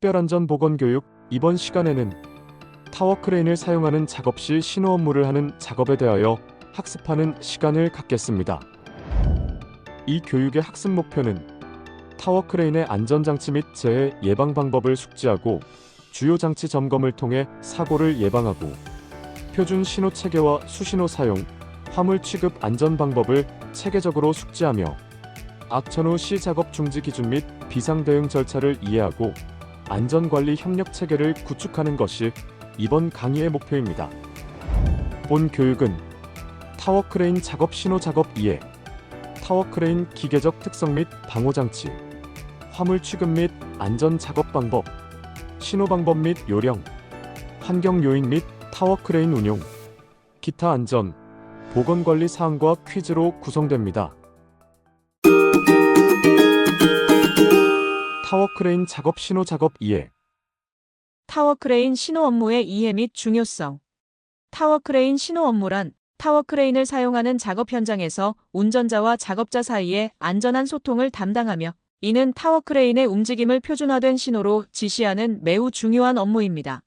특별안전보건교육. 이번 시간에는 타워크레인을 사용하는 작업 시 신호 업무를 하는 작업에 대하여 학습하는 시간을 갖겠습니다. 이 교육의 학습 목표는 타워크레인의 안전장치 및 재해 예방 방법을 숙지하고 주요 장치 점검을 통해 사고를 예방하고 표준 신호 체계와 수신호 사용, 화물 취급 안전 방법을 체계적으로 숙지하며 악천 후 시 작업 중지 기준 및 비상 대응 절차를 이해하고 안전관리 협력 체계를 구축하는 것이 이번 강의의 목표입니다. 본 교육은 타워크레인 작업 신호 작업 이해, 타워크레인 기계적 특성 및 방호장치, 화물 취급 및 안전 작업 방법, 신호 방법 및 요령, 환경 요인 및 타워크레인 운용, 기타 안전, 보건관리 사항과 퀴즈로 구성됩니다. 타워크레인 작업 신호 작업 이해. 타워크레인 신호 업무의 이해 및 중요성. 타워크레인 신호 업무란 타워크레인을 사용하는 작업 현장에서 운전자와 작업자 사이의 안전한 소통을 담당하며 이는 타워크레인의 움직임을 표준화된 신호로 지시하는 매우 중요한 업무입니다.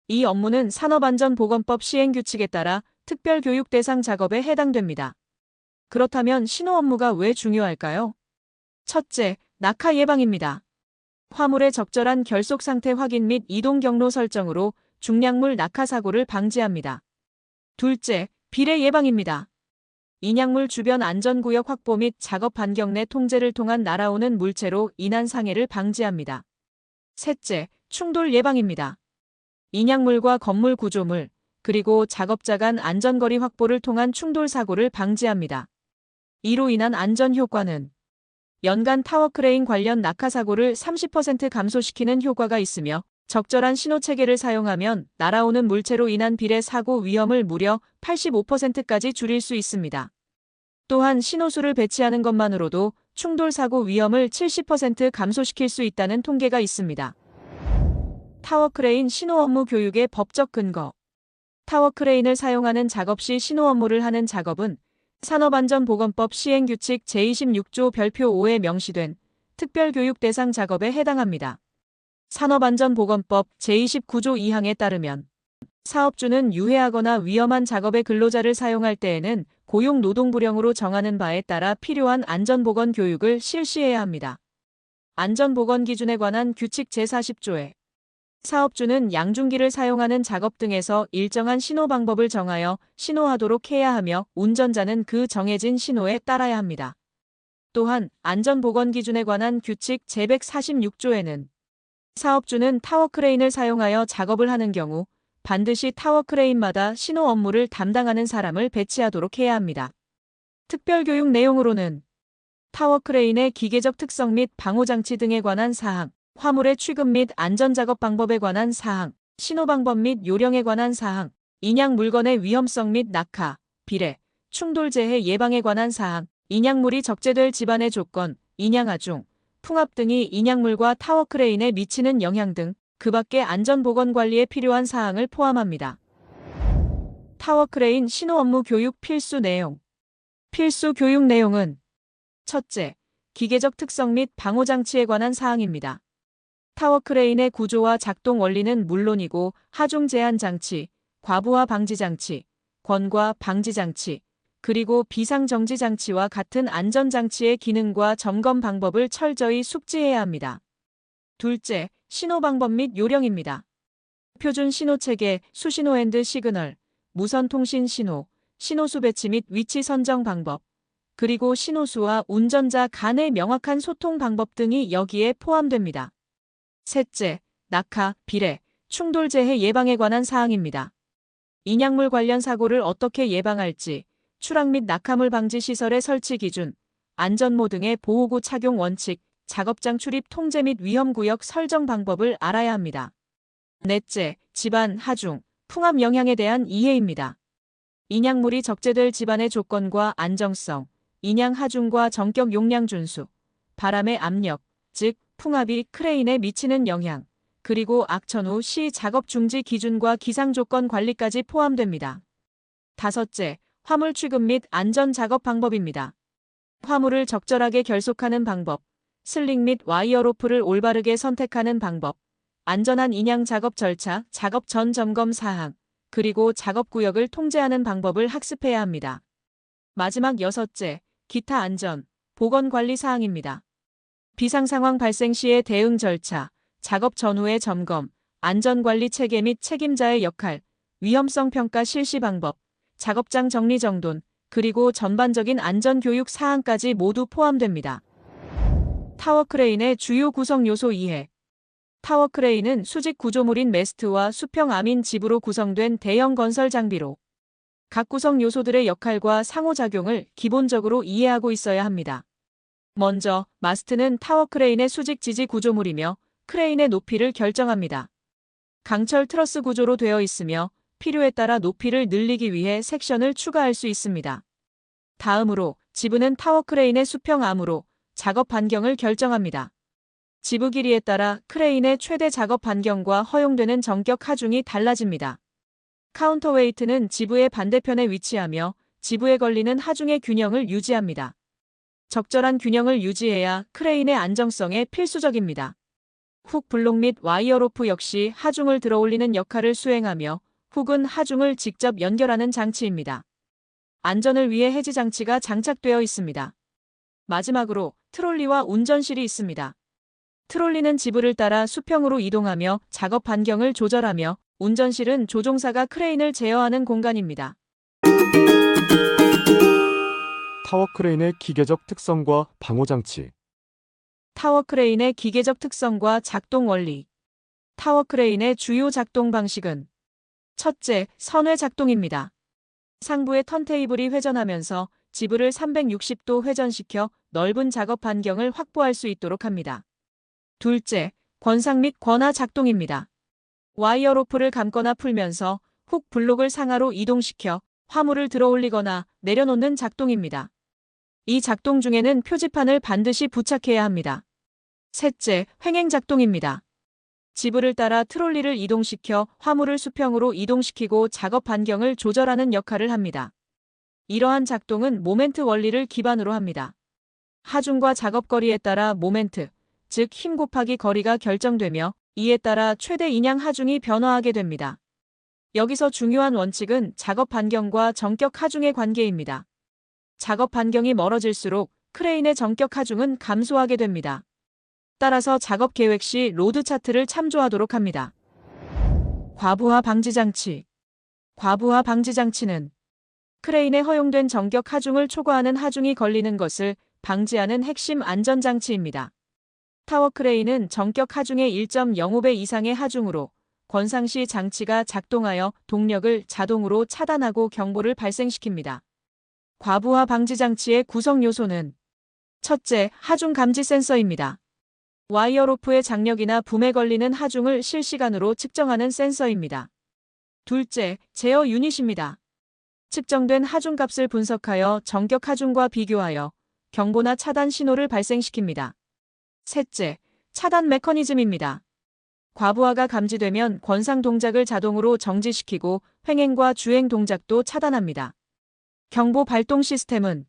이 업무는 산업안전보건법 시행규칙에 따라 특별교육 대상 작업에 해당됩니다. 그렇다면 신호 업무가 왜 중요할까요? 첫째, 낙하 예방입니다. 화물의 적절한 결속 상태 확인 및 이동 경로 설정으로 중량물 낙하 사고를 방지합니다. 둘째, 비례 예방입니다. 인양물 주변 안전구역 확보 및 작업 반경 내 통제를 통한 날아오는 물체로 인한 상해를 방지합니다. 셋째, 충돌 예방입니다. 인양물과 건물 구조물, 그리고 작업자 간 안전거리 확보를 통한 충돌 사고를 방지합니다. 이로 인한 안전 효과는 연간 타워크레인 관련 낙하 사고를 30% 감소시키는 효과가 있으며 적절한 신호 체계를 사용하면 날아오는 물체로 인한 비례 사고 위험을 무려 85%까지 줄일 수 있습니다. 또한 신호수를 배치하는 것만으로도 충돌 사고 위험을 70% 감소시킬 수 있다는 통계가 있습니다. 타워크레인 신호 업무 교육의 법적 근거. 타워크레인을 사용하는 작업 시 신호 업무를 하는 작업은 산업안전보건법 시행규칙 제26조 별표 5에 명시된 특별교육 대상 작업에 해당합니다. 산업안전보건법 제29조 2항에 따르면 사업주는 유해하거나 위험한 작업의 근로자를 사용할 때에는 고용노동부령으로 정하는 바에 따라 필요한 안전보건 교육을 실시해야 합니다. 안전보건기준에 관한 규칙 제40조에 사업주는 양중기를 사용하는 작업 등에서 일정한 신호 방법을 정하여 신호하도록 해야 하며 운전자는 그 정해진 신호에 따라야 합니다. 또한 안전보건기준에 관한 규칙 제146조에는 사업주는 타워크레인을 사용하여 작업을 하는 경우 반드시 타워크레인마다 신호 업무를 담당하는 사람을 배치하도록 해야 합니다. 특별교육 내용으로는 타워크레인의 기계적 특성 및 방호장치 등에 관한 사항, 화물의 취급 및 안전작업 방법에 관한 사항, 신호 방법 및 요령에 관한 사항, 인양 물건의 위험성 및 낙하, 비례, 충돌 재해 예방에 관한 사항, 인양물이 적재될 집안의 조건, 인양하중, 풍압 등이 인양물과 타워크레인에 미치는 영향 등 그 밖의 안전보건관리에 필요한 사항을 포함합니다. 타워크레인 신호 업무 교육 필수 내용. 필수 교육 내용은 첫째, 기계적 특성 및 방호장치에 관한 사항입니다. 타워크레인의 구조와 작동 원리는 물론이고 하중 제한 장치, 과부하 방지 장치, 권과 방지 장치, 그리고 비상 정지 장치와 같은 안전 장치의 기능과 점검 방법을 철저히 숙지해야 합니다. 둘째, 신호 방법 및 요령입니다. 표준 신호 체계, 수신호 핸드 시그널, 무선 통신 신호, 신호수 배치 및 위치 선정 방법, 그리고 신호수와 운전자 간의 명확한 소통 방법 등이 여기에 포함됩니다. 셋째, 낙하, 비례, 충돌 재해 예방에 관한 사항입니다. 인양물 관련 사고를 어떻게 예방할지, 추락 및 낙하물 방지 시설의 설치 기준, 안전모 등의 보호구 착용 원칙, 작업장 출입 통제 및 위험구역 설정 방법을 알아야 합니다. 넷째, 집안, 하중, 풍압 영향에 대한 이해입니다. 인양물이 적재될 집안의 조건과 안정성, 인양 하중과 정격 용량 준수, 바람의 압력, 즉 풍압이 크레인에 미치는 영향, 그리고 악천 후 시 작업 중지 기준과 기상 조건 관리까지 포함됩니다. 다섯째, 화물 취급 및 안전 작업 방법입니다. 화물을 적절하게 결속하는 방법, 슬링 및 와이어 로프를 올바르게 선택하는 방법, 안전한 인양 작업 절차, 작업 전 점검 사항, 그리고 작업 구역을 통제하는 방법을 학습해야 합니다. 마지막 6째, 기타 안전, 보건 관리 사항입니다. 비상 상황 발생 시의 대응 절차, 작업 전후의 점검, 안전관리 체계 및 책임자의 역할, 위험성 평가 실시 방법, 작업장 정리정돈, 그리고 전반적인 안전교육 사항까지 모두 포함됩니다. 타워크레인의 주요 구성 요소 이해. 타워크레인은 수직 구조물인 매스트와 수평 아민 집으로 구성된 대형 건설 장비로 각 구성 요소들의 역할과 상호작용을 기본적으로 이해하고 있어야 합니다. 먼저, 마스트는 타워크레인의 수직 지지 구조물이며 크레인의 높이를 결정합니다. 강철 트러스 구조로 되어 있으며 필요에 따라 높이를 늘리기 위해 섹션을 추가할 수 있습니다. 다음으로, 지부는 타워크레인의 수평 암으로 작업 반경을 결정합니다. 지부 길이에 따라 크레인의 최대 작업 반경과 허용되는 전격 하중이 달라집니다. 카운터웨이트는 지부의 반대편에 위치하며 지부에 걸리는 하중의 균형을 유지합니다. 적절한 균형을 유지해야 크레인의 안정성에 필수적입니다. 훅 블록 및 와이어 로프 역시 하중을 들어올리는 역할을 수행하며 훅은 하중을 직접 연결하는 장치입니다. 안전을 위해 해지 장치가 장착되어 있습니다. 마지막으로 트롤리와 운전실이 있습니다. 트롤리는 지부를 따라 수평으로 이동하며 작업 반경을 조절하며 운전실은 조종사가 크레인을 제어하는 공간입니다. 타워크레인의 기계적 특성과 방호장치. 타워크레인의 기계적 특성과 작동 원리. 타워크레인의 주요 작동 방식은 첫째, 선회 작동입니다. 상부의 턴테이블이 회전하면서 지부를 360도 회전시켜 넓은 작업 반경을 확보할 수 있도록 합니다. 둘째, 권상 및 권하 작동입니다. 와이어 로프를 감거나 풀면서 훅 블록을 상하로 이동시켜 화물을 들어올리거나 내려놓는 작동입니다. 이 작동 중에는 표지판을 반드시 부착해야 합니다. 셋째, 횡행 작동입니다. 지부를 따라 트롤리를 이동시켜 화물을 수평으로 이동시키고 작업 반경을 조절하는 역할을 합니다. 이러한 작동은 모멘트 원리를 기반으로 합니다. 하중과 작업 거리에 따라 모멘트, 즉 힘 곱하기 거리가 결정되며 이에 따라 최대 인양 하중이 변화하게 됩니다. 여기서 중요한 원칙은 작업 반경과 전격 하중의 관계입니다. 작업 반경이 멀어질수록 크레인의 전격 하중은 감소하게 됩니다. 따라서 작업 계획 시 로드 차트를 참조하도록 합니다. 과부하 방지 장치. 과부하 방지 장치는 크레인에 허용된 전격 하중을 초과하는 하중이 걸리는 것을 방지하는 핵심 안전장치입니다. 타워크레인은 전격 하중의 1.05배 이상의 하중으로 권상 시 장치가 작동하여 동력을 자동으로 차단하고 경보를 발생시킵니다. 과부하 방지 장치의 구성 요소는 첫째, 하중 감지 센서입니다. 와이어 로프의 장력이나 붐에 걸리는 하중을 실시간으로 측정하는 센서입니다. 둘째, 제어 유닛입니다. 측정된 하중 값을 분석하여 전격 하중과 비교하여 경보나 차단 신호를 발생시킵니다. 셋째, 차단 메커니즘입니다. 과부하가 감지되면 권상 동작을 자동으로 정지시키고 횡행과 주행 동작도 차단합니다. 경보 발동 시스템은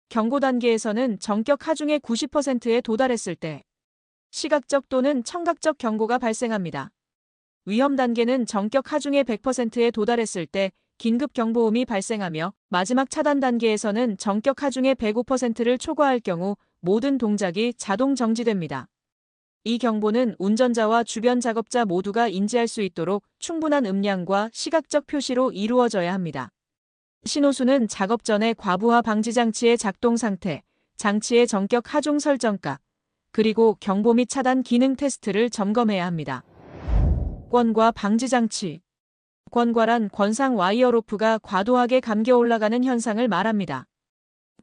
경고 단계에서는 전격 하중의 90%에 도달했을 때 시각적 또는 청각적 경고가 발생합니다. 위험 단계는 전격 하중의 100%에 도달했을 때 긴급 경보음이 발생하며 마지막 차단 단계에서는 전격 하중의 105%를 초과할 경우 모든 동작이 자동 정지됩니다. 이 경보는 운전자와 주변 작업자 모두가 인지할 수 있도록 충분한 음량과 시각적 표시로 이루어져야 합니다. 신호수는 작업 전의 과부하 방지 장치의 작동 상태, 장치의 전격 하중 설정값, 그리고 경보 및 차단 기능 테스트를 점검해야 합니다. 권과 방지 장치. 권과란 권상 와이어 로프가 과도하게 감겨 올라가는 현상을 말합니다.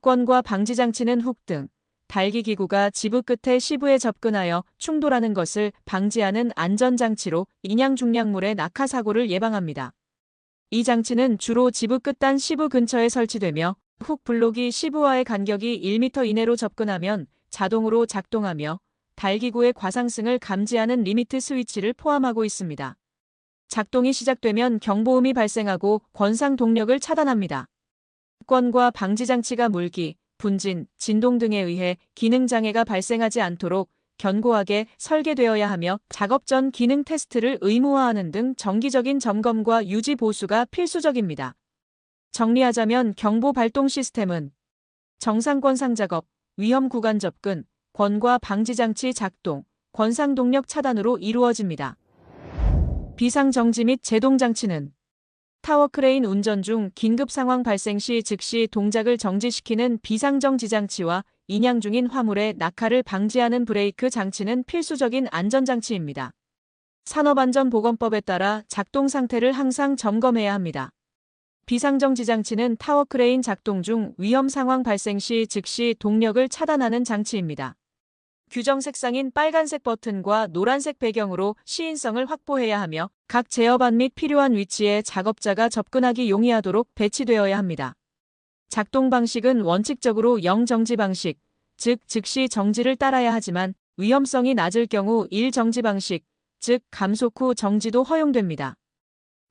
권과 방지 장치는 훅 등 달기 기구가 지부 끝에 시부에 접근하여 충돌하는 것을 방지하는 안전장치로 인양 중량물의 낙하 사고를 예방합니다. 이 장치는 주로 지부 끝단 시부 근처에 설치되며 훅 블록이 시부와의 간격이 1m 이내로 접근하면 자동으로 작동하며 달기구의 과상승을 감지하는 리미트 스위치를 포함하고 있습니다. 작동이 시작되면 경보음이 발생하고 권상 동력을 차단합니다. 권과 방지 장치가 물기, 분진, 진동 등에 의해 기능 장애가 발생하지 않도록 견고하게 설계되어야 하며 작업 전 기능 테스트를 의무화하는 등 정기적인 점검과 유지 보수가 필수적입니다. 정리하자면 경보 발동 시스템은 정상권상 작업, 위험 구간 접근, 권과 방지 장치 작동, 권상 동력 차단으로 이루어집니다. 비상 정지 및 제동 장치는 타워 크레인 운전 중 긴급 상황 발생 시 즉시 동작을 정지시키는 비상정지 장치와 인양 중인 화물의 낙하를 방지하는 브레이크 장치는 필수적인 안전장치입니다. 산업안전보건법에 따라 작동 상태를 항상 점검해야 합니다. 비상정지 장치는 타워 크레인 작동 중 위험 상황 발생 시 즉시 동력을 차단하는 장치입니다. 규정 색상인 빨간색 버튼과 노란색 배경으로 시인성을 확보해야 하며 각 제어반 및 필요한 위치에 작업자가 접근하기 용이하도록 배치되어야 합니다. 작동 방식은 원칙적으로 0정지 방식, 즉 즉시 정지를 따라야 하지만 위험성이 낮을 경우 1정지 방식, 즉 감속 후 정지도 허용됩니다.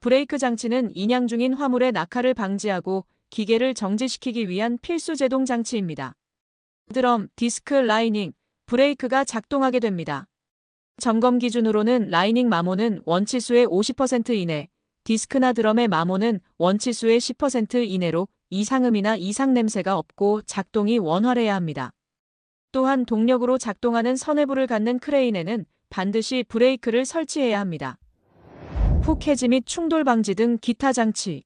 브레이크 장치는 인양 중인 화물의 낙하를 방지하고 기계를 정지시키기 위한 필수 제동 장치입니다. 드럼, 디스크, 라이닝, 브레이크가 작동하게 됩니다. 점검 기준으로는 라이닝 마모는 원치수의 50% 이내, 디스크나 드럼의 마모는 원치수의 10% 이내로 이상음이나 이상 냄새가 없고 작동이 원활해야 합니다. 또한 동력으로 작동하는 선회부를 갖는 크레인에는 반드시 브레이크를 설치해야 합니다. 훅 해지 및 충돌 방지 등 기타 장치.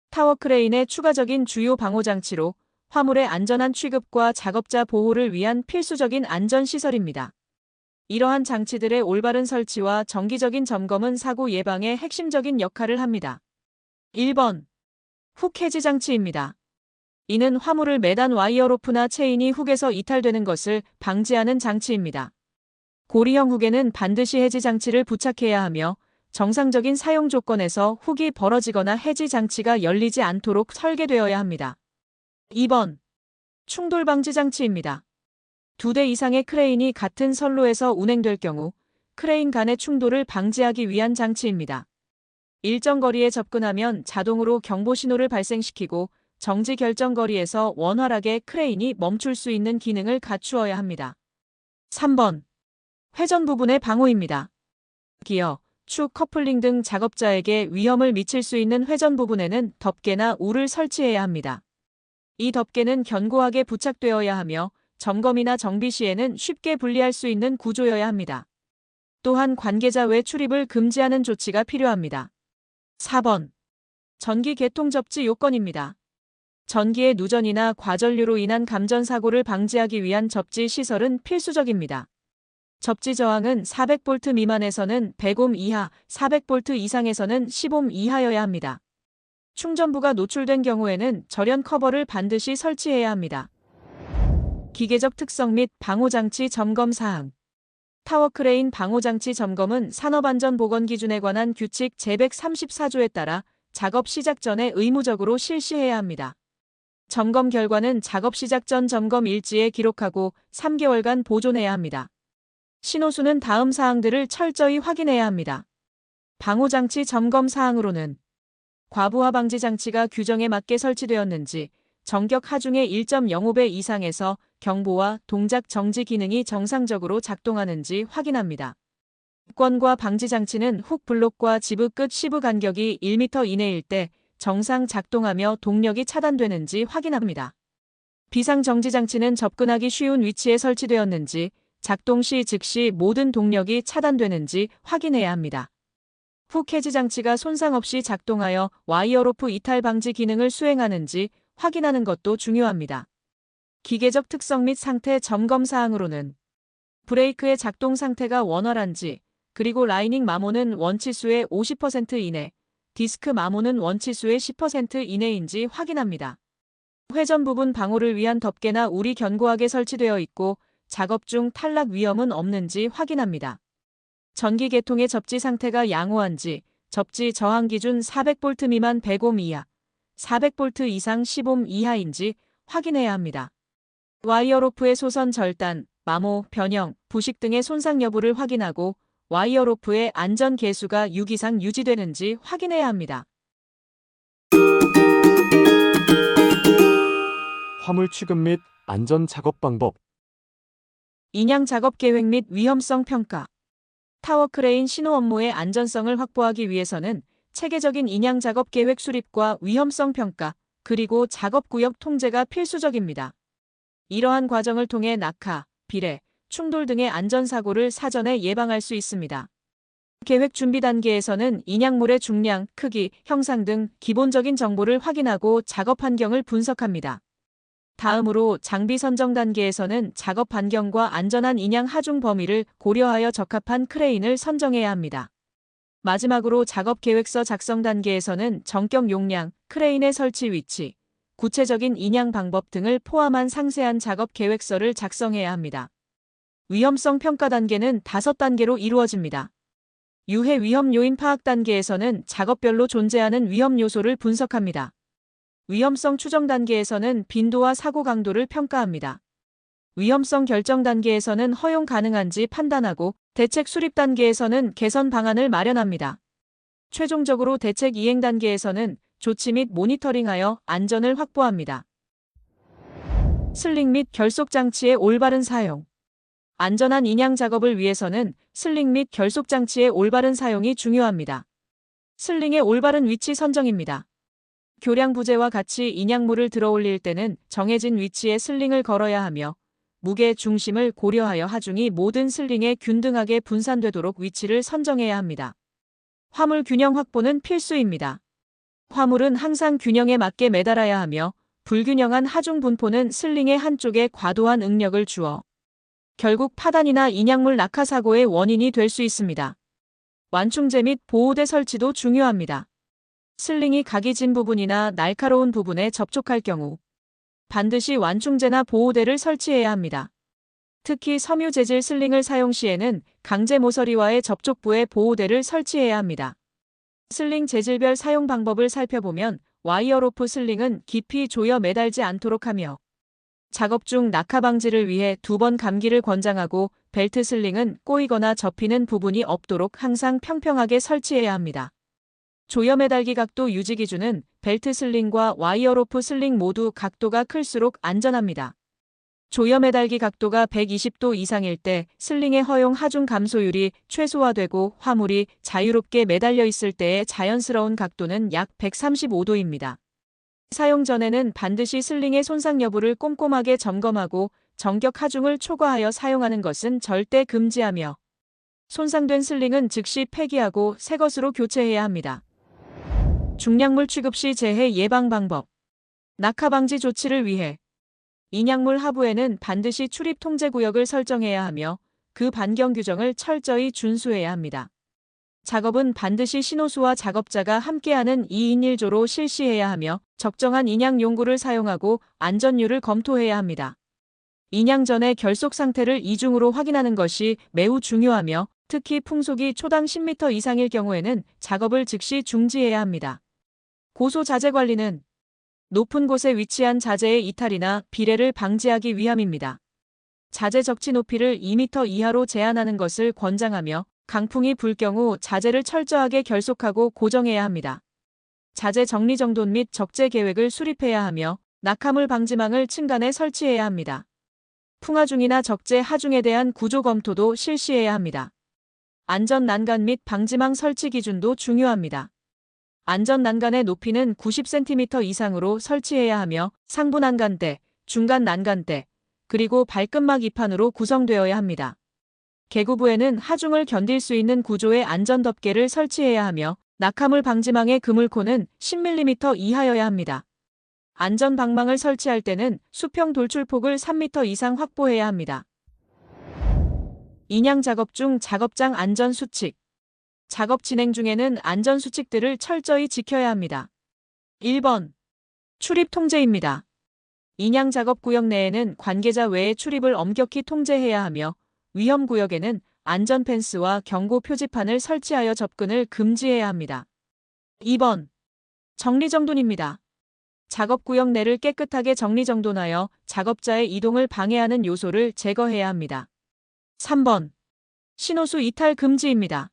타워 크레인의 추가적인 주요 방호 장치로 화물의 안전한 취급과 작업자 보호를 위한 필수적인 안전시설입니다. 이러한 장치들의 올바른 설치와 정기적인 점검은 사고 예방에 핵심적인 역할을 합니다. 1번. 훅 해지 장치입니다. 이는 화물을 매단 와이어 로프나 체인이 훅에서 이탈되는 것을 방지하는 장치입니다. 고리형 훅에는 반드시 해지 장치를 부착해야 하며 정상적인 사용 조건에서 훅이 벌어지거나 해지 장치가 열리지 않도록 설계되어야 합니다. 2번. 충돌 방지 장치입니다. 2대 이상의 크레인이 같은 선로에서 운행될 경우 크레인 간의 충돌을 방지하기 위한 장치입니다. 일정 거리에 접근하면 자동으로 경보 신호를 발생시키고 정지 결정 거리에서 원활하게 크레인이 멈출 수 있는 기능을 갖추어야 합니다. 3번. 회전 부분의 방호입니다. 기어, 축, 커플링 등 작업자에게 위험을 미칠 수 있는 회전 부분에는 덮개나 울을 설치해야 합니다. 이 덮개는 견고하게 부착되어야 하며 점검이나 정비 시에는 쉽게 분리할 수 있는 구조여야 합니다. 또한 관계자 외 출입을 금지하는 조치가 필요합니다. 4번. 전기 개통 접지 요건입니다. 전기의 누전이나 과전류로 인한 감전 사고를 방지하기 위한 접지 시설은 필수적입니다. 접지 저항은 400V 미만에서는 100옴 이하, 400V 이상에서는 10옴 이하여야 합니다. 충전부가 노출된 경우에는 절연 커버를 반드시 설치해야 합니다. 기계적 특성 및 방호장치 점검 사항. 타워 크레인 방호장치 점검은 산업안전보건기준에 관한 규칙 제134조에 따라 작업 시작 전에 의무적으로 실시해야 합니다. 점검 결과는 작업 시작 전 점검 일지에 기록하고 3개월간 보존해야 합니다. 신호수는 다음 사항들을 철저히 확인해야 합니다. 방호장치 점검 사항으로는 과부하 방지 장치가 규정에 맞게 설치되었는지, 정격 하중의 1.05배 이상에서 경보와 동작 정지 기능이 정상적으로 작동하는지 확인합니다. 권과 방지 장치는 훅 블록과 지부 끝 시부 간격이 1m 이내일 때 정상 작동하며 동력이 차단되는지 확인합니다. 비상 정지 장치는 접근하기 쉬운 위치에 설치되었는지, 작동 시 즉시 모든 동력이 차단되는지 확인해야 합니다. 훅 해지 장치가 손상 없이 작동하여 와이어 로프 이탈 방지 기능을 수행하는지 확인하는 것도 중요합니다. 기계적 특성 및 상태 점검 사항으로는 브레이크의 작동 상태가 원활한지, 그리고 라이닝 마모는 원치수의 50% 이내, 디스크 마모는 원치수의 10% 이내인지 확인합니다. 회전 부분 방호를 위한 덮개나 울이 견고하게 설치되어 있고 작업 중 탈락 위험은 없는지 확인합니다. 전기 계통의 접지 상태가 양호한지, 접지 저항 기준 400V 미만 100옴 이하, 400V 이상 10옴 이하인지 확인해야 합니다. 와이어 로프의 소선 절단, 마모, 변형, 부식 등의 손상 여부를 확인하고 와이어 로프의 안전 계수가 6 이상 유지되는지 확인해야 합니다. 화물 취급 및 안전 작업 방법. 인양 작업 계획 및 위험성 평가. 타워크레인 신호 업무의 안전성을 확보하기 위해서는 체계적인 인양 작업 계획 수립과 위험성 평가, 그리고 작업 구역 통제가 필수적입니다. 이러한 과정을 통해 낙하, 비례, 충돌 등의 안전사고를 사전에 예방할 수 있습니다. 계획 준비 단계에서는 인양물의 중량, 크기, 형상 등 기본적인 정보를 확인하고 작업 환경을 분석합니다. 다음으로 장비 선정 단계에서는 작업 반경과 안전한 인양 하중 범위를 고려하여 적합한 크레인을 선정해야 합니다. 마지막으로 작업 계획서 작성 단계에서는 전격 용량, 크레인의 설치 위치, 구체적인 인양 방법 등을 포함한 상세한 작업 계획서를 작성해야 합니다. 위험성 평가 단계는 5단계로 이루어집니다. 유해 위험 요인 파악 단계에서는 작업별로 존재하는 위험 요소를 분석합니다. 위험성 추정 단계에서는 빈도와 사고 강도를 평가합니다. 위험성 결정 단계에서는 허용 가능한지 판단하고 대책 수립 단계에서는 개선 방안을 마련합니다. 최종적으로 대책 이행 단계에서는 조치 및 모니터링하여 안전을 확보합니다. 슬링 및 결속 장치의 올바른 사용. 안전한 인양 작업을 위해서는 슬링 및 결속 장치의 올바른 사용이 중요합니다. 슬링의 올바른 위치 선정입니다. 교량 부재와 같이 인양물을 들어올릴 때는 정해진 위치에 슬링을 걸어야 하며 무게 중심을 고려하여 하중이 모든 슬링에 균등하게 분산되도록 위치를 선정해야 합니다. 화물 균형 확보는 필수입니다. 화물은 항상 균형에 맞게 매달아야 하며 불균형한 하중 분포는 슬링의 한쪽에 과도한 응력을 주어 결국 파단이나 인양물 낙하 사고의 원인이 될 수 있습니다. 완충제 및 보호대 설치도 중요합니다. 슬링이 각이 진 부분이나 날카로운 부분에 접촉할 경우 반드시 완충제나 보호대를 설치해야 합니다. 특히 섬유 재질 슬링을 사용 시에는 강제 모서리와의 접촉부에 보호대를 설치해야 합니다. 슬링 재질별 사용 방법을 살펴보면 와이어로프 슬링은 깊이 조여 매달지 않도록 하며 작업 중 낙하 방지를 위해 2번 감기를 권장하고 벨트 슬링은 꼬이거나 접히는 부분이 없도록 항상 평평하게 설치해야 합니다. 조여 매달기 각도 유지 기준은 벨트 슬링과 와이어로프 슬링 모두 각도가 클수록 안전합니다. 조여 매달기 각도가 120도 이상일 때 슬링의 허용 하중 감소율이 최소화되고 화물이 자유롭게 매달려 있을 때의 자연스러운 각도는 약 135도입니다. 사용 전에는 반드시 슬링의 손상 여부를 꼼꼼하게 점검하고 정격 하중을 초과하여 사용하는 것은 절대 금지하며 손상된 슬링은 즉시 폐기하고 새 것으로 교체해야 합니다. 중량물 취급 시 재해 예방 방법. 낙하 방지 조치를 위해 인양물 하부에는 반드시 출입 통제 구역을 설정해야 하며 그 반경 규정을 철저히 준수해야 합니다. 작업은 반드시 신호수와 작업자가 함께하는 2인 1조로 실시해야 하며 적정한 인양 용구를 사용하고 안전율을 검토해야 합니다. 인양 전의 결속 상태를 이중으로 확인하는 것이 매우 중요하며 특히 풍속이 초당 10m 이상일 경우에는 작업을 즉시 중지해야 합니다. 고소 자재 관리는 높은 곳에 위치한 자재의 이탈이나 비례를 방지하기 위함입니다. 자재 적치 높이를 2m 이하로 제한하는 것을 권장하며 강풍이 불 경우 자재를 철저하게 결속하고 고정해야 합니다. 자재 정리정돈 및 적재 계획을 수립해야 하며 낙하물 방지망을 층간에 설치해야 합니다. 풍하중이나 적재 하중에 대한 구조 검토도 실시해야 합니다. 안전 난간 및 방지망 설치 기준도 중요합니다. 안전 난간의 높이는 90cm 이상으로 설치해야 하며 상부 난간대, 중간 난간대, 그리고 발끝막 2판으로 구성되어야 합니다. 개구부에는 하중을 견딜 수 있는 구조의 안전덮개를 설치해야 하며 낙하물 방지망의 그물코는 10mm 이하여야 합니다. 안전 방망을 설치할 때는 수평 돌출폭을 3m 이상 확보해야 합니다. 인양 작업 중 작업장 안전 수칙. 작업 진행 중에는 안전 수칙들을 철저히 지켜야 합니다. 1번. 출입 통제입니다. 인양 작업 구역 내에는 관계자 외의 출입을 엄격히 통제해야 하며 위험 구역에는 안전 펜스와 경고 표지판을 설치하여 접근을 금지해야 합니다. 2번. 정리정돈입니다. 작업 구역 내를 깨끗하게 정리정돈하여 작업자의 이동을 방해하는 요소를 제거해야 합니다. 3번. 신호수 이탈 금지입니다.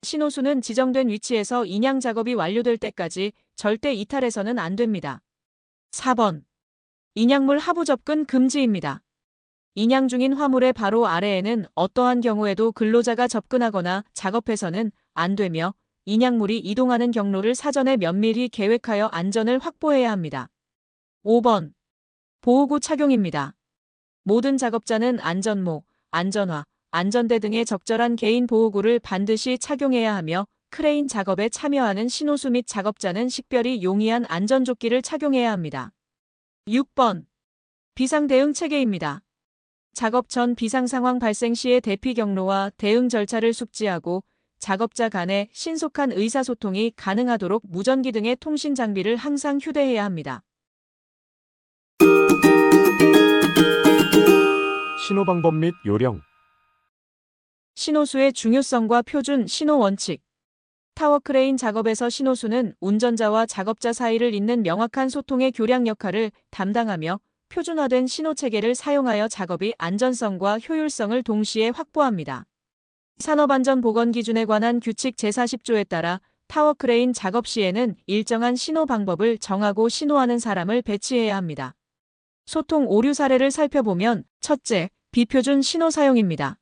신호수는 지정된 위치에서 인양 작업이 완료될 때까지 절대 이탈해서는 안 됩니다. 4번. 인양물 하부 접근 금지입니다. 인양 중인 화물의 바로 아래에는 어떠한 경우에도 근로자가 접근하거나 작업해서는 안 되며 인양물이 이동하는 경로를 사전에 면밀히 계획하여 안전을 확보해야 합니다. 5번. 보호구 착용입니다. 모든 작업자는 안전모, 안전화, 안전대 등의 적절한 개인 보호구를 반드시 착용해야 하며 크레인 작업에 참여하는 신호수 및 작업자는 식별이 용이한 안전조끼를 착용해야 합니다. 6번. 비상대응 체계입니다. 작업 전 비상 상황 발생 시의 대피 경로와 대응 절차를 숙지하고 작업자 간의 신속한 의사소통이 가능하도록 무전기 등의 통신 장비를 항상 휴대해야 합니다. 신호 방법 및 요령. 신호수의 중요성과 표준 신호 원칙. 타워크레인 작업에서 신호수는 운전자와 작업자 사이를 잇는 명확한 소통의 교량 역할을 담당하며 표준화된 신호체계를 사용하여 작업의 안전성과 효율성을 동시에 확보합니다. 산업안전보건기준에 관한 규칙 제40조에 따라 타워크레인 작업 시에는 일정한 신호 방법을 정하고 신호하는 사람을 배치해야 합니다. 소통 오류 사례를 살펴보면 첫째, 비표준 신호 사용입니다.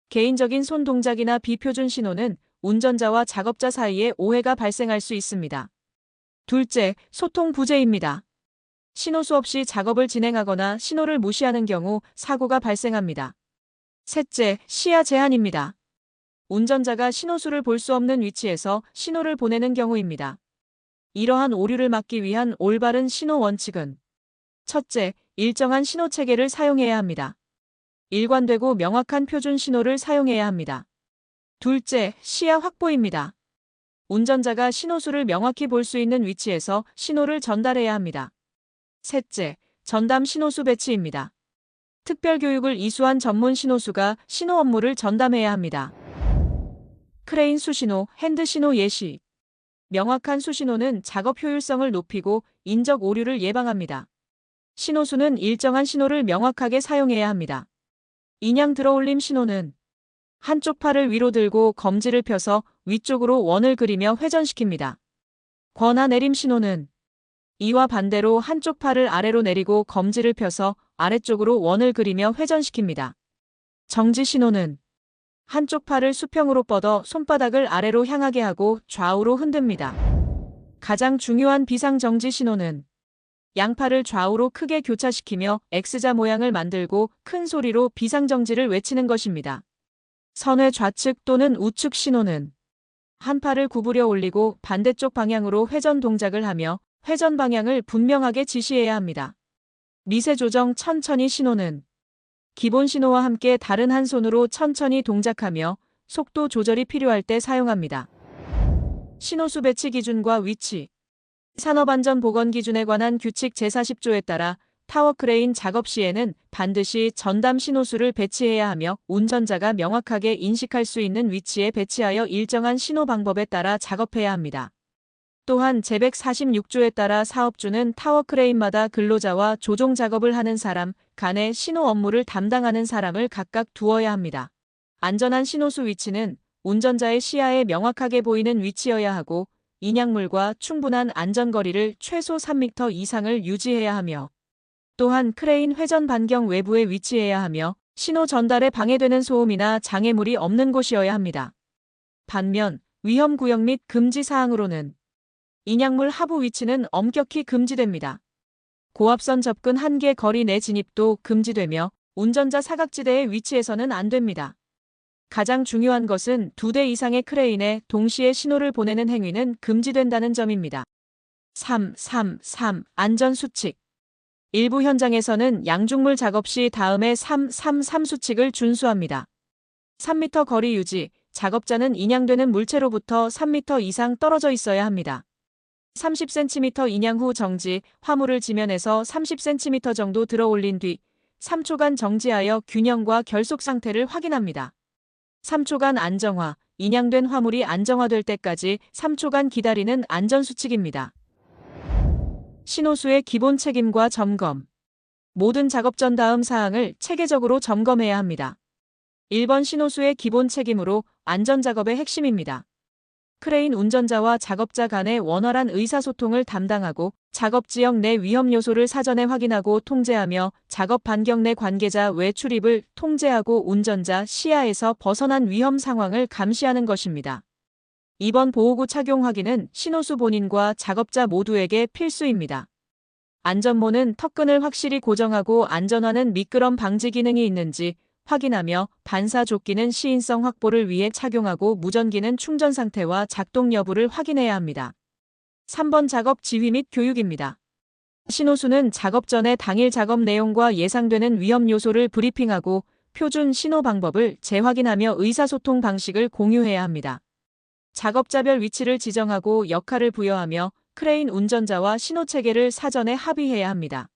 개인적인 손 동작이나 비표준 신호는 운전자와 작업자 사이에 오해가 발생할 수 있습니다. 둘째, 소통 부재입니다. 신호수 없이 작업을 진행하거나 신호를 무시하는 경우 사고가 발생합니다. 셋째, 시야 제한입니다. 운전자가 신호수를 볼 수 없는 위치에서 신호를 보내는 경우입니다. 이러한 오류를 막기 위한 올바른 신호 원칙은 첫째, 일정한 신호 체계를 사용해야 합니다. 일관되고 명확한 표준 신호를 사용해야 합니다. 둘째, 시야 확보입니다. 운전자가 신호수를 명확히 볼 수 있는 위치에서 신호를 전달해야 합니다. 셋째, 전담 신호수 배치입니다. 특별 교육을 이수한 전문 신호수가 신호 업무를 전담해야 합니다. 크레인 수신호, 핸드 신호 예시. 명확한 수신호는 작업 효율성을 높이고 인적 오류를 예방합니다. 신호수는 일정한 신호를 명확하게 사용해야 합니다. 인양 들어올림 신호는 한쪽 팔을 위로 들고 검지를 펴서 위쪽으로 원을 그리며 회전시킵니다. 권하 내림 신호는 이와 반대로 한쪽 팔을 아래로 내리고 검지를 펴서 아래쪽으로 원을 그리며 회전시킵니다. 정지 신호는 한쪽 팔을 수평으로 뻗어 손바닥을 아래로 향하게 하고 좌우로 흔듭니다. 가장 중요한 비상정지 신호는 양팔을 좌우로 크게 교차시키며 X자 모양을 만들고 큰 소리로 비상정지를 외치는 것입니다. 선회 좌측 또는 우측 신호는 한 팔을 구부려 올리고 반대쪽 방향으로 회전 동작을 하며 회전 방향을 분명하게 지시해야 합니다. 미세 조정 천천히 신호는 기본 신호와 함께 다른 한 손으로 천천히 동작하며 속도 조절이 필요할 때 사용합니다. 신호수 배치 기준과 위치. 산업안전보건기준에 관한 규칙 제40조에 따라 타워크레인 작업 시에는 반드시 전담 신호수를 배치해야 하며 운전자가 명확하게 인식할 수 있는 위치에 배치하여 일정한 신호 방법에 따라 작업해야 합니다. 또한 제146조에 따라 사업주는 타워크레인마다 근로자와 조종 작업을 하는 사람 간의 신호 업무를 담당하는 사람을 각각 두어야 합니다. 안전한 신호수 위치는 운전자의 시야에 명확하게 보이는 위치여야 하고 인양물과 충분한 안전거리를 최소 3m 이상을 유지해야 하며 또한 크레인 회전 반경 외부에 위치해야 하며 신호 전달에 방해되는 소음이나 장애물이 없는 곳이어야 합니다. 반면 위험 구역 및 금지 사항으로는 인양물 하부 위치는 엄격히 금지됩니다. 고압선 접근 한계 거리 내 진입도 금지되며 운전자 사각지대의 위치에서는 안 됩니다. 가장 중요한 것은 2대 이상의 크레인에 동시에 신호를 보내는 행위는 금지된다는 점입니다. 3. 안전수칙. 일부 현장에서는 양중물 작업 시 다음의 3 수칙을 준수합니다. 3m 거리 유지. 작업자는 인양되는 물체로부터 3m 이상 떨어져 있어야 합니다. 30cm 인양 후 정지. 화물을 지면에서 30cm 정도 들어 올린 뒤 3초간 정지하여 균형과 결속 상태를 확인합니다. 3초간 안정화. 인양된 화물이 안정화될 때까지 3초간 기다리는 안전수칙입니다. 신호수의 기본 책임과 점검. 모든 작업 전 다음 사항을 체계적으로 점검해야 합니다. 1번 신호수의 기본 책임으로 안전작업의 핵심입니다. 크레인 운전자와 작업자 간의 원활한 의사소통을 담당하고 작업 지역 내 위험 요소를 사전에 확인하고 통제하며 작업 반경 내 관계자 외 출입을 통제하고 운전자 시야에서 벗어난 위험 상황을 감시하는 것입니다. 이번 보호구 착용 확인은 신호수 본인과 작업자 모두에게 필수입니다. 안전모는 턱끈을 확실히 고정하고 안전화는 미끄럼 방지 기능이 있는지 확인하며 반사조끼는 시인성 확보를 위해 착용하고 무전기는 충전 상태와 작동 여부를 확인해야 합니다. 3번 작업 지휘 및 교육입니다. 신호수는 작업 전에 당일 작업 내용과 예상되는 위험 요소를 브리핑하고 표준 신호 방법을 재확인하며 의사소통 방식을 공유해야 합니다. 작업자별 위치를 지정하고 역할을 부여하며 크레인 운전자와 신호 체계를 사전에 합의해야 합니다.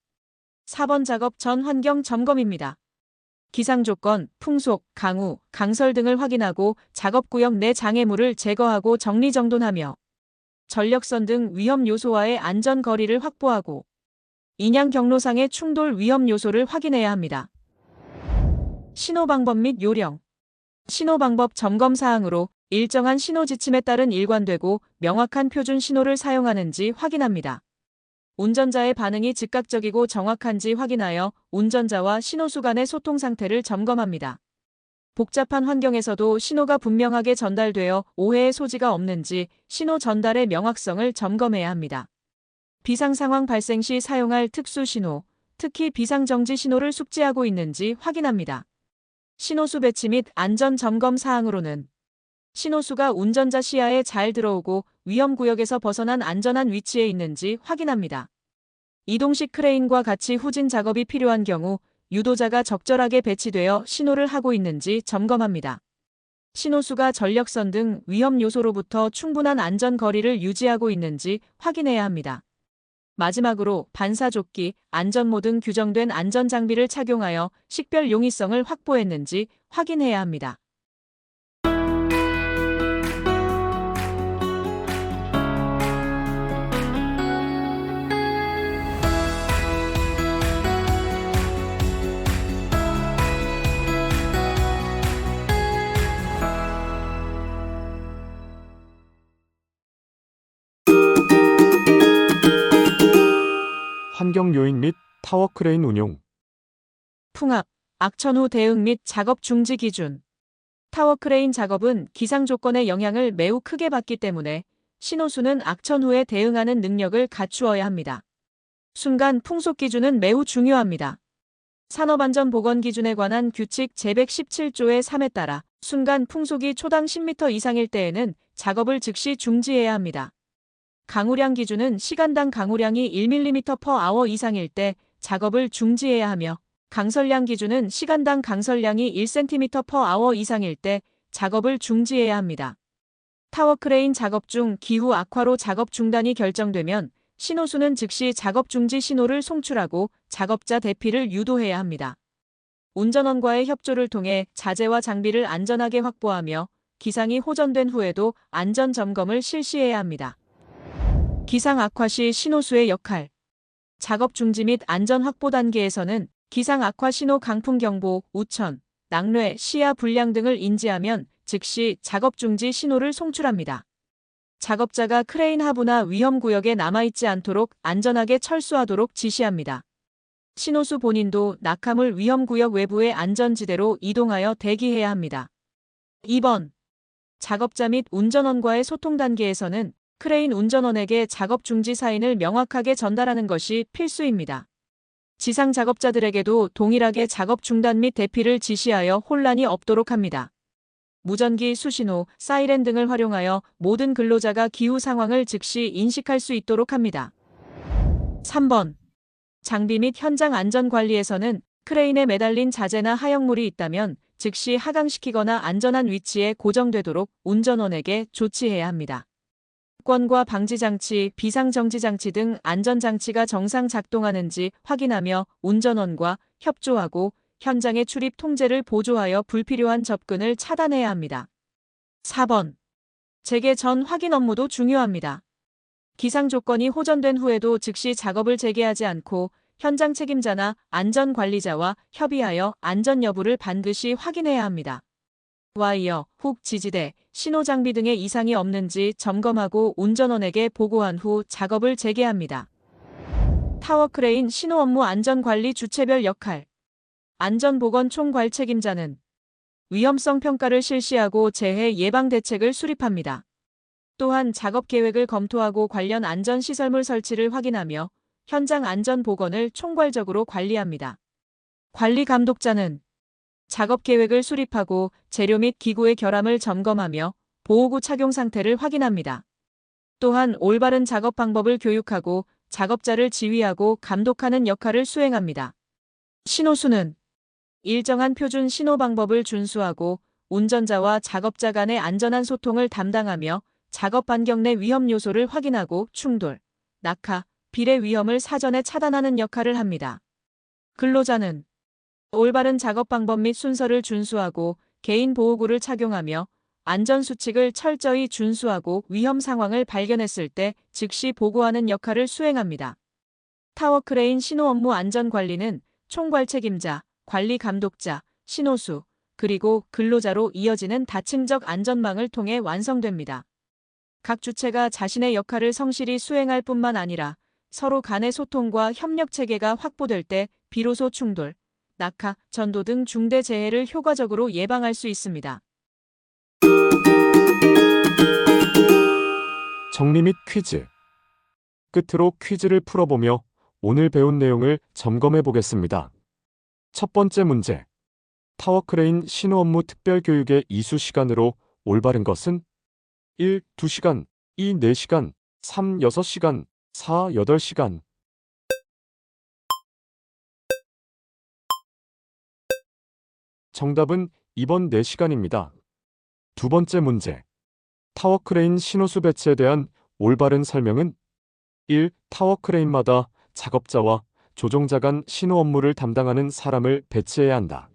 4번 작업 전 환경 점검입니다. 기상 조건, 풍속, 강우, 강설 등을 확인하고 작업구역 내 장애물을 제거하고 정리정돈하며 전력선 등 위험 요소와의 안전 거리를 확보하고 인양 경로상의 충돌 위험 요소를 확인해야 합니다. 신호 방법 및 요령. 신호 방법 점검 사항으로 일정한 신호 지침에 따른 일관되고 명확한 표준 신호를 사용하는지 확인합니다. 운전자의 반응이 즉각적이고 정확한지 확인하여 운전자와 신호수 간의 소통 상태를 점검합니다. 복잡한 환경에서도 신호가 분명하게 전달되어 오해의 소지가 없는지 신호 전달의 명확성을 점검해야 합니다. 비상 상황 발생 시 사용할 특수 신호, 특히 비상정지 신호를 숙지하고 있는지 확인합니다. 신호수 배치 및 안전 점검 사항으로는 신호수가 운전자 시야에 잘 들어오고 위험구역에서 벗어난 안전한 위치에 있는지 확인합니다. 이동식 크레인과 같이 후진 작업이 필요한 경우 유도자가 적절하게 배치되어 신호를 하고 있는지 점검합니다. 신호수가 전력선 등 위험 요소로부터 충분한 안전 거리를 유지하고 있는지 확인해야 합니다. 마지막으로 반사조끼, 안전모 등 규정된 안전장비를 착용하여 식별 용이성을 확보했는지 확인해야 합니다. 환경 요인 및 타워 크레인 운용. 풍압, 악천 후 대응 및 작업 중지 기준. 타워 크레인 작업은 기상 조건의 영향을 매우 크게 받기 때문에 신호수는 악천 후에 대응하는 능력을 갖추어야 합니다. 순간 풍속 기준은 매우 중요합니다. 산업안전보건기준에 관한 규칙 제117조의 3에 따라 순간 풍속이 초당 10m 이상일 때에는 작업을 즉시 중지해야 합니다. 강우량 기준은 시간당 강우량이 1mm/h 이상일 때 작업을 중지해야 하며 강설량 기준은 시간당 강설량이 1cm/h 이상일 때 작업을 중지해야 합니다. 타워 크레인 작업 중 기후 악화로 작업 중단이 결정되면 신호수는 즉시 작업 중지 신호를 송출하고 작업자 대피를 유도해야 합니다. 운전원과의 협조를 통해 자재와 장비를 안전하게 확보하며 기상이 호전된 후에도 안전 점검을 실시해야 합니다. 기상 악화 시 신호수의 역할. 작업 중지 및 안전 확보 단계에서는 기상 악화 신호 강풍 경보, 우천, 낙뢰, 시야 불량 등을 인지하면 즉시 작업 중지 신호를 송출합니다. 작업자가 크레인 하부나 위험 구역에 남아있지 않도록 안전하게 철수하도록 지시합니다. 신호수 본인도 낙하물 위험 구역 외부의 안전지대로 이동하여 대기해야 합니다. 2번. 작업자 및 운전원과의 소통 단계에서는 크레인 운전원에게 작업 중지 사인을 명확하게 전달하는 것이 필수입니다. 지상 작업자들에게도 동일하게 작업 중단 및 대피를 지시하여 혼란이 없도록 합니다. 무전기, 수신호, 사이렌 등을 활용하여 모든 근로자가 기후 상황을 즉시 인식할 수 있도록 합니다. 3번. 장비 및 현장 안전 관리에서는 크레인에 매달린 자재나 하역물이 있다면 즉시 하강시키거나 안전한 위치에 고정되도록 운전원에게 조치해야 합니다. 권과 방지장치, 비상정지장치 등 안전장치가 정상 작동하는지 확인하며 운전원과 협조하고 현장의 출입 통제를 보조하여 불필요한 접근을 차단해야 합니다. 4번. 재개 전 확인 업무도 중요합니다. 기상 조건이 호전된 후에도 즉시 작업을 재개하지 않고 현장 책임자나 안전관리자와 협의하여 안전 여부를 반드시 확인해야 합니다. 와이어, 훅 지지대, 신호장비 등의 이상이 없는지 점검하고 운전원에게 보고한 후 작업을 재개합니다. 타워크레인 신호 업무 안전관리 주체별 역할. 안전보건 총괄책임자는 위험성 평가를 실시하고 재해 예방 대책을 수립합니다. 또한 작업 계획을 검토하고 관련 안전시설물 설치를 확인하며 현장 안전 보건을 총괄적으로 관리합니다. 관리 감독자는 작업 계획을 수립하고 재료 및 기구의 결함을 점검하며 보호구 착용 상태를 확인합니다. 또한 올바른 작업 방법을 교육하고 작업자를 지휘하고 감독하는 역할을 수행합니다. 신호수는 일정한 표준 신호 방법을 준수하고 운전자와 작업자 간의 안전한 소통을 담당하며 작업 반경 내 위험 요소를 확인하고 충돌, 낙하, 비례 위험을 사전에 차단하는 역할을 합니다. 근로자는 올바른 작업 방법 및 순서를 준수하고 개인 보호구를 착용하며 안전수칙을 철저히 준수하고 위험 상황을 발견했을 때 즉시 보고하는 역할을 수행합니다. 타워크레인 신호 업무 안전관리는 총괄 책임자, 관리 감독자, 신호수, 그리고 근로자로 이어지는 다층적 안전망을 통해 완성됩니다. 각 주체가 자신의 역할을 성실히 수행할 뿐만 아니라 서로 간의 소통과 협력 체계가 확보될 때 비로소 충돌, 낙하, 전도 등 중대 재해를 효과적으로 예방할 수 있습니다. 정리 및 퀴즈. 끝으로 퀴즈를 풀어보며 오늘 배운 내용을 점검해 보겠습니다. 첫 번째 문제. 타워크레인 신호 업무 특별교육의 이수 시간으로 올바른 것은 1. 2시간, 2. 4시간, 3. 6시간, 4. 8시간. 정답은 2번 4시간입니다. 두 번째 문제. 타워크레인 신호수 배치에 대한 올바른 설명은 1. 타워크레인마다 작업자와 조종자 간 신호 업무를 담당하는 사람을 배치해야 한다.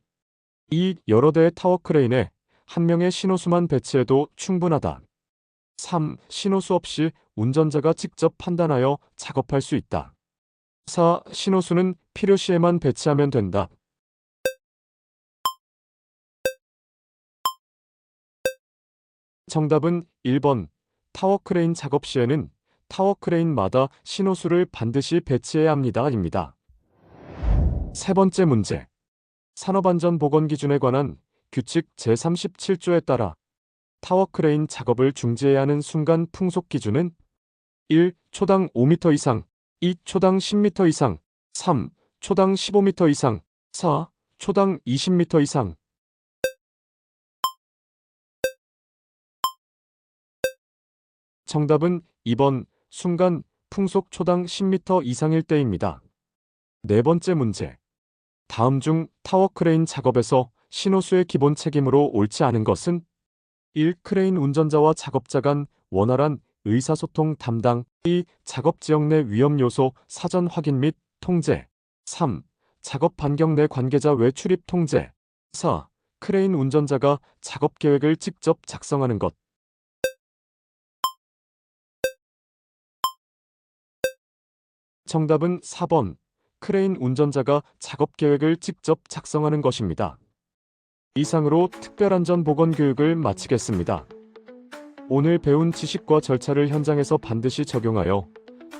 2. 여러 대의 타워크레인에 한 명의 신호수만 배치해도 충분하다. 3. 신호수 없이 운전자가 직접 판단하여 작업할 수 있다. 4. 신호수는 필요시에만 배치하면 된다. 정답은 1번. 타워크레인 작업 시에는 타워크레인마다 신호수를 반드시 배치해야 합니다. 세 번째 문제. 산업안전보건기준에 관한 규칙 제37조에 따라 타워크레인 작업을 중지해야 하는 순간 풍속 기준은 1. 초당 5m 이상, 2. 초당 10m 이상, 3. 초당 15m 이상, 4. 초당 20m 이상. 정답은 2번 순간 풍속 초당 10m 이상일 때입니다. 네 번째 문제. 다음 중 타워크레인 작업에서 신호수의 기본 책임으로 옳지 않은 것은 1. 크레인 운전자와 작업자 간 원활한 의사소통 담당. 2. 작업 지역 내 위험 요소 사전 확인 및 통제. 3. 작업 반경 내 관계자 외출입 통제. 4. 크레인 운전자가 작업 계획을 직접 작성하는 것. 정답은 4번. 크레인 운전자가 작업 계획을 직접 작성하는 것입니다. 이상으로 특별안전보건교육을 마치겠습니다. 오늘 배운 지식과 절차를 현장에서 반드시 적용하여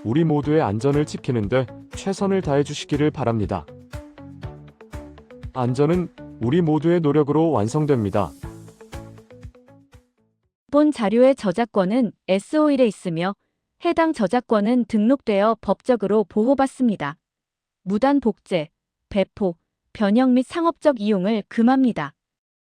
우리 모두의 안전을 지키는 데 최선을 다해 주시기를 바랍니다. 안전은 우리 모두의 노력으로 완성됩니다. 본 자료의 저작권은 S-Oil에 있으며 해당 저작권은 등록되어 법적으로 보호받습니다. 무단 복제, 배포, 변형 및 상업적 이용을 금합니다.